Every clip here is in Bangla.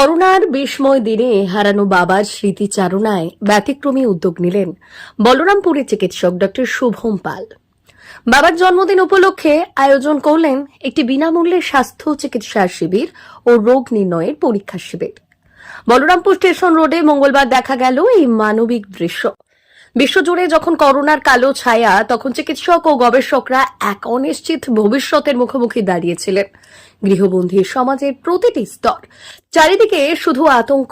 করোনার বিষময় দিনে হারানো বাবার স্মৃতিচারণায় ব্যতিক্রমী উদ্যোগ নিলেন বলরামপুরের চিকিৎসক ডক্টর শুভম পাল। বাবার জন্মদিন উপলক্ষে আয়োজন করলেন একটি বিনামূল্যে স্বাস্থ্য চিকিৎসা শিবির ও রোগ নির্ণয়ের পরীক্ষা শিবির। বলরামপুর স্টেশন রোডে মঙ্গলবার দেখা গেল এই মানবিক দৃশ্য। বিশ্বজুড়ে যখন করোনার কালো ছায়া, তখন চিকিৎসক ও গবেষকরা এক অনিশ্চিত ভবিষ্যতের মুখোমুখি দাঁড়িয়েছিলেন। গৃহবন্দী সমাজের প্রতিটি স্তর, চারিদিকে শুধু আতঙ্ক,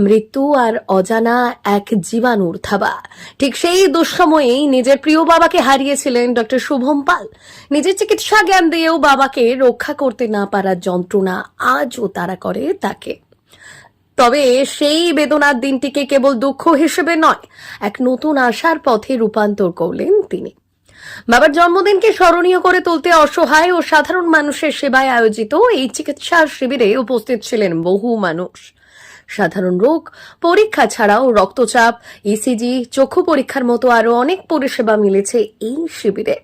মৃত্যু আর অজানা এক জীবাণুর থাবা। ঠিক সেই দুঃসময়েই নিজের প্রিয় বাবাকে হারিয়েছিলেন ডক্টর শুভম পাল। নিজের চিকিৎসা জ্ঞান দিয়েও বাবাকে রক্ষা করতে না পারার যন্ত্রণা আজও তাড়া করে তাকে। তবে সেই বেদনার দিনটিকে কেবল দুঃখ হিসেবে নয়, এক নতুন আশার পথে রূপান্তর করলেন তিনি। বাবার জন্মদিনকে স্মরণীয় করে তুলতে অসহায় ও সাধারণ মানুষের সেবায় আয়োজিত এই চিকিৎসা শিবিরে উপস্থিত ছিলেন বহু মানুষ। সাধারণ রোগ পরীক্ষা ছাড়াও রক্তচাপ, ইসিজি, চক্ষু পরীক্ষার মতো আরো অনেক পরিষেবা মিলেছে এই শিবিরে।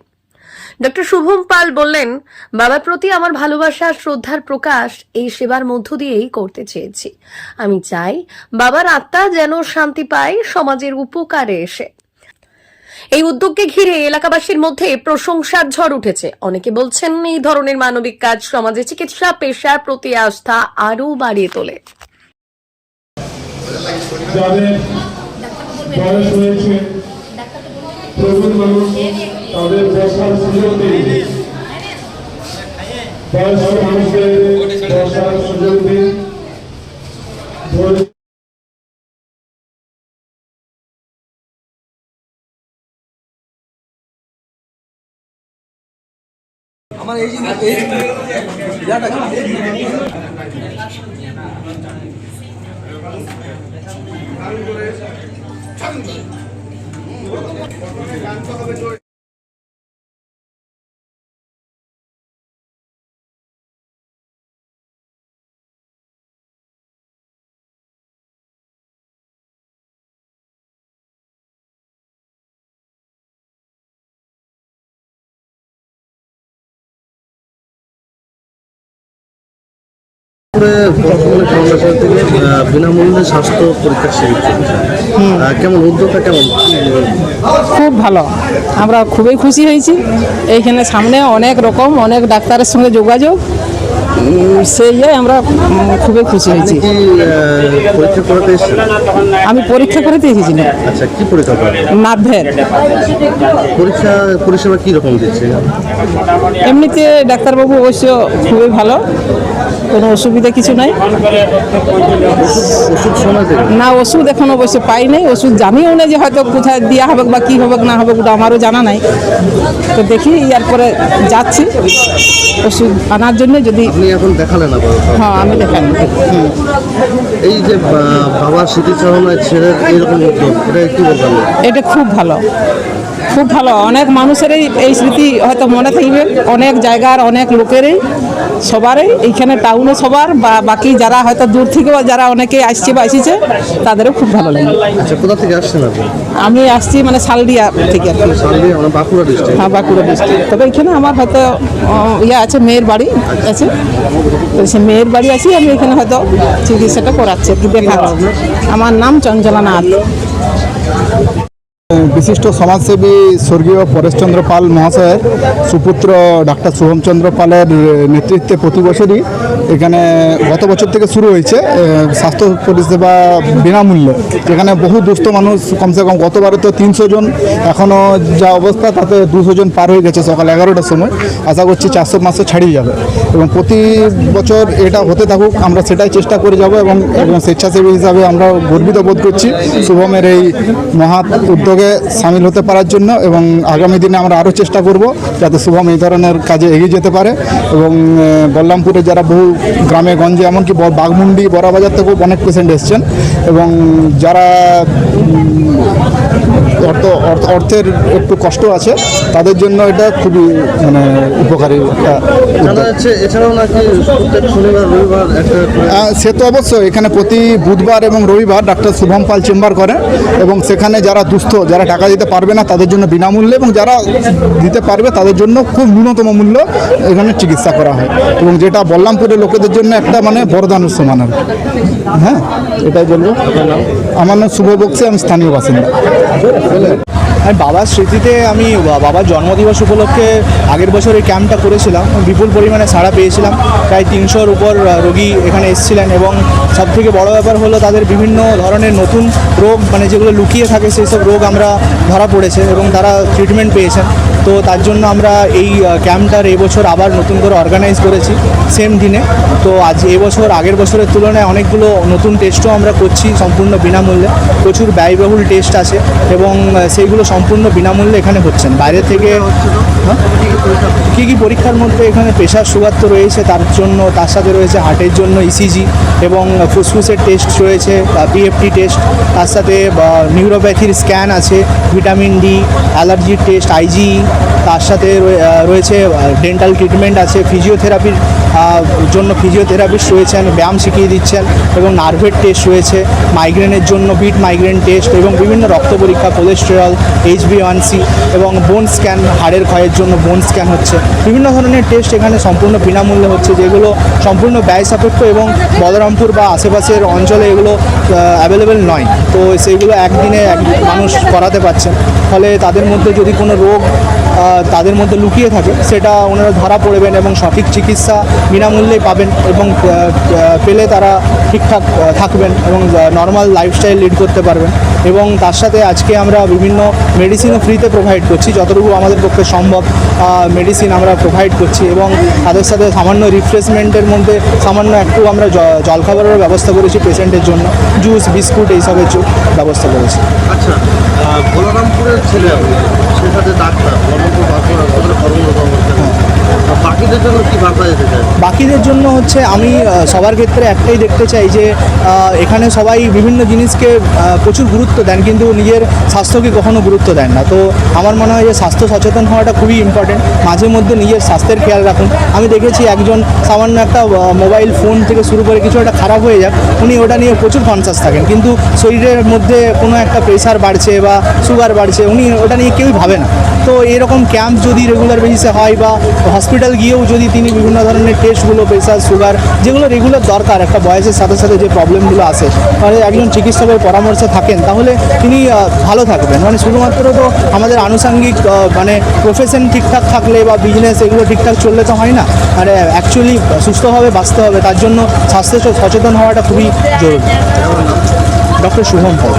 ডক্টর শুভম পাল বললেন, বাবার প্রতি আমার ভালোবাসা, শ্রদ্ধার প্রকাশ এই সেবার মধ্য দিয়েই করতে চেয়েছি। আমি চাই বাবার আত্মা যেন শান্তি পায় সমাজের উপকারে এসে। এই উদ্যোগকে ঘিরে এলাকাবাসীর মধ্যে প্রশংসার ঝড় উঠেছে। অনেকে বলছেন, এই ধরনের মানবিক কাজ সমাজে চিকিৎসা পেশার প্রতি আস্থা আরো বাড়িয়ে তোলে। তাদের বসার সুযোগ দিন, বয়স্ক মানুষদের বসার সুযোগ দিন। আমার এই বর্তমানে করোনা থেকে বিনামূল্যে স্বাস্থ্য পরীক্ষা শিবির চলছে। কেমন উদ্যোগটা, কেমন? খুব ভালো, আমরা খুবই খুশি হয়েছি। এইখানে সামনে অনেক রকম অনেক ডাক্তারের সঙ্গে যোগাযোগ, সেই আমরা খুবই খুশি হয়েছি। পরীক্ষা করাতে এসেছেন? আমি পরীক্ষা করাতে এসেছিলাম। আচ্ছা, কি পরীক্ষা করেন? নার্ভের পরিষেবা কি রকম দিচ্ছে? এমনিতে ডাক্তারবাবু অবশ্য খুবই ভালো, কোনো অসুবিধা কিছু নাই। ওষুধ সময় দেবে না, ওষুধ এখন অবশ্য পাই নাই। ওষুধ জানিও না যে হয়তো কোথায় দেওয়া হবে বা কী হবে না হবে, ওটা আমারও জানা নাই। তো দেখি ইয়ার পরে যাচ্ছি ওষুধ আনার জন্য। যদি আপনি এখন দেখালেন না? হ্যাঁ, আমি দেখাই। এই যে বাবার স্মৃতিচারণায় ছেলের এইরকম উদ্যোগ, এটা কি বলবেন? এটা খুব ভালো, খুব ভালো। অনেক মানুষেরই এই স্মৃতি হয়তো মনে থাকবে, অনেক জায়গার অনেক লোকেরই, সবারই, এইখানে টাউনে সবার, বা বাকি যারা হয়তো দূর থেকেও যারা অনেকে আসছে বা এসেছে তাদেরও খুব ভালো লাগে। আচ্ছা, কোথা থেকে আসছেন আপনি? আমি আসছি মানে শালদিয়া থেকে আর কি। শালদিয়া মানে বাঁকুড়া ডিস্ট্রিক্ট? হ্যাঁ, বাঁকুড়া ডিস্ট্রিক্ট। তবে এখানে আমার হয়তো ইয়ে আছে, মেয়ের বাড়ি আছে, তো সে মেয়ের বাড়ি আছি। আমি এখানে হয়তো চিকিৎসাটা করাচ্ছি আর কি, দেখাচ্ছি। আমার নাম চঞ্চলা নাথ। বিশিষ্ট সমাজসেবী স্বর্গীয় পরেশচন্দ্র পাল মহাশয়ের সুপুত্র ডাক্তার শুভমচন্দ্র পালের নেতৃত্বে প্রতি বছরই এখানে গত বছর থেকে শুরু হয়েছে স্বাস্থ্য পরিষেবা বিনামূল্যে, যেখানে বহু দুস্থ মানুষ, কমসে কম গতবারে তো 300 জন, এখনও যা অবস্থা তাতে 200 জন পার হয়ে গেছে সকাল 11টার সময়। আশা করছি 400-500 ছাড়িয়ে যাবে এবং প্রতি বছর এটা হতে থাকুক, আমরা সেটাই চেষ্টা করে যাব। এবং স্বেচ্ছাসেবী হিসাবে আমরা গর্বিত বোধ করছি শুভমের এই মহৎ উদ্যোগে সামিল হতে পারার জন্য, এবং আগামী দিনে আমরা আরও চেষ্টা করব যাতে শুভম এই ধরনের কাজে এগিয়ে যেতে পারে। এবং বলরামপুরে যারা বহু গ্রামে গঞ্জে, এমনকি বাঘমুন্ডি, বড়াবাজার থেকেও অনেক পেশেন্ট এসছেন, এবং যারা অর্থের একটু কষ্ট আছে তাদের জন্য এটা খুবই মানে উপকারী একটা। এছাড়াও নাকি প্রত্যেক শনিবার রবিবার সে তো অবশ্যই এখানে প্রতি বুধবার এবং রবিবার ডাক্তার শুভম পাল চেম্বার করেন, এবং সেখানে যারা দুস্থ, যারা টাকা দিতে পারবে না তাদের জন্য বিনামূল্যে, এবং যারা দিতে পারবে তাদের জন্য খুব ন্যূনতম মূল্য এখানে চিকিৎসা করা হয়, এবং যেটা বল্লামপুরের লোকেদের জন্য একটা মানে বরদানের সমান আর কি। হ্যাঁ, এটাই বলবো। আমার নাম শুভ বক্সি, আমি স্থানীয় বাসিন্দা। আমি বাবার স্মৃতিতে আমি বাবার জন্মদিবস উপলক্ষে আগের বছর এই ক্যাম্পটা করেছিলাম, বিপুল পরিমাণে সাড়া পেয়েছিলাম। প্রায় 300-র উপর রোগী এখানে এসেছিলেন, এবং সবথেকে বড় ব্যাপার হলো তাদের বিভিন্ন ধরনের নতুন রোগ, মানে যেগুলো লুকিয়ে থাকে সেই সব রোগ আমরা ধরা পড়েছে এবং তারা ট্রিটমেন্ট পেয়েছেন। তো তার জন্য আমরা এই ক্যাম্পটার এবছর আবার নতুন করে অর্গানাইজ করেছি সেম দিনে। তো আজ এবছর আগের বছরের তুলনায় অনেকগুলো নতুন টেস্টও আমরা করছি সম্পূর্ণ বিনামূল্যে। প্রচুর ব্যয়বহুল টেস্ট আছে এবং সেইগুলো সম্পূর্ণ বিনামূল্যে এখানে হচ্ছেন। বাইরে থেকে কী কী পরীক্ষার মধ্যে এখানে প্রেশার সুগার তো রয়েছে, তার সাথে রয়েছে হার্টের জন্য ইসিজি এবং ফুসফুসের টেস্ট রয়েছে, পিএফটি টেস্ট, তার সাথে নিউরোপ্যাথির স্ক্যান আছে, ভিটামিন ডি, অ্যালার্জির টেস্ট, আইজি, তার সাথে রয়েছে ডেন্টাল ট্রিটমেন্ট আছে, ফিজিওথেরাপির জন্য ফিজিওথেরাপিস্ট রয়েছেন, ব্যায়াম শিখিয়ে দিচ্ছেন, এবং নার্ভের টেস্ট রয়েছে, মাইগ্রেনের জন্য বিট মাইগ্রেন টেস্ট, এবং বিভিন্ন রক্ত পরীক্ষা, কোলেস্টেরল, HbA1c, এবং বোন স্ক্যান, হাড়ের ক্ষয়ের জন্য বোন স্ক্যান হচ্ছে। বিভিন্ন ধরনের টেস্ট এখানে সম্পূর্ণ বিনামূল্যে হচ্ছে, যেগুলো সম্পূর্ণ ব্যয় সাপেক্ষ এবং বলরামপুর বা আশেপাশের অঞ্চলে এগুলো অ্যাভেলেবেল নয়। তো সেইগুলো একদিনে মানুষ করাতে পারছেন, ফলে তাদের মধ্যে যদি কোনো রোগ তাদের মধ্যে লুকিয়ে থাকে সেটা ওনারা ধরা পড়বেন এবং সঠিক চিকিৎসা বিনামূল্যেই পাবেন, এবং পেলে তারা ঠিকঠাক থাকবেন এবং নর্মাল লাইফস্টাইল লিড করতে পারবেন। এবং তার সাথে আজকে আমরা বিভিন্ন মেডিসিনও ফ্রিতে প্রোভাইড করছি, যতটুকু আমাদের পক্ষে সম্ভব মেডিসিন আমরা প্রোভাইড করছি, এবং তাদের সাথে সামান্য রিফ্রেশমেন্টের মধ্যে সামান্য একটু আমরা জলখাবারের ব্যবস্থা করেছি পেশেন্টের জন্য, জুস, বিস্কুট এইসবের ব্যবস্থা করেছি। আচ্ছা, বলরামপুরের ছেলে আপনি, সে সাথে ডাক্তার, বলরামপুর হাসপাতালে কর্মরত অবস্থায়, বাকিদের জন্য কি বার্তা দিতে চাই? বাকিদের জন্য হচ্ছে আমি সবার ক্ষেত্রে একটাই দেখতে চাই যে এখানে সবাই বিভিন্ন জিনিসকে প্রচুর গুরুত্ব দেন, কিন্তু নিজের স্বাস্থ্যকে কখনো গুরুত্ব দেন না। তো আমার মনে হয় যে স্বাস্থ্য সচেতন হওয়াটা খুবই ইম্পর্টেন্ট। মাঝে মধ্যে নিজের স্বাস্থ্যের খেয়াল রাখুন। আমি দেখেছি একজন সামান্য একটা মোবাইল ফোন থেকে শুরু করে কিছু একটা খারাপ হয়ে যাক, উনি ওটা নিয়ে প্রচুর কনসাস থাকেন, কিন্তু শরীরের মধ্যে কোনো একটা প্রেশার বাড়ছে বা সুগার বাড়ছে, উনি ওটা নিয়ে কেউই ভাবে না। তো এরকম ক্যাম্প যদি রেগুলার বেসিসে হয়, বা হসপিটাল গিয়েও যদি তিনি বিভিন্ন ধরনের টেস্টগুলো, প্রেশার, সুগার, যেগুলো রেগুলার দরকার একটা বয়সের সাথে সাথে যে প্রবলেমগুলো আসে, তাহলে একজন চিকিৎসকের পরামর্শে থাকেন, তাহলে তিনি ভালো থাকবেন। মানে শুধুমাত্র তো আমাদের আনুষঙ্গিক মানে প্রফেশন ঠিকঠাক থাকলে বা বিজনেস এগুলো ঠিকঠাক চললে তো হয় না, মানে অ্যাকচুয়ালি সুস্থভাবে বাঁচতে হবে, তার জন্য স্বাস্থ্য সচেতন হওয়াটা খুবই জরুরি। ডক্টর শুভম পাল।